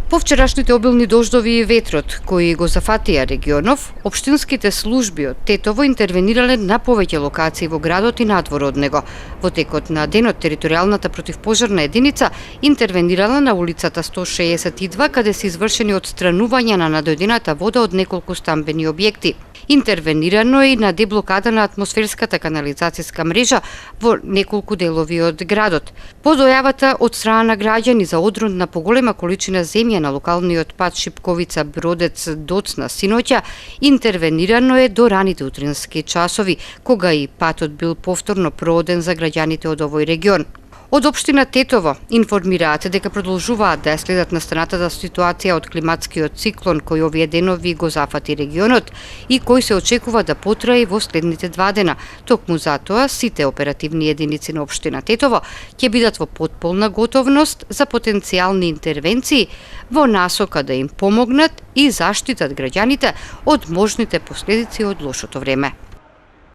По вчерашните обилни дождови и ветрот кои го зафатија регионов, општинските служби од Тетово интервенирале на повеќе локации во градот и надвор од него. Во текот на денот територијалната противпожарна единица интервенирала на улицата 162 каде се извршени отстранувања на надојдената вода од неколку стамбени објекти. Интервенирано е и на деблокада на атмосферската канализацијска мрежа во неколку делови од градот. По дојавата од страна на граѓани за одрон на поголема количина земја на локалниот пат Шипковица Бродец Доцна синоќа, интервенирано е до раните утрински часови, кога и патот бил повторно прооден за граѓаните од овој регион. Од општина Тетово информираат дека продолжуваат да ја следат настанатата ситуација од климатскиот циклон кој овие денови го зафати регионот и кој се очекува да потрае во следните 2 дена. Токму затоа сите оперативни единици на општина Тетово ќе бидат во потполна готовност за потенцијални интервенции во насока да им помогнат и заштитат граѓаните од можните последици од лошото време.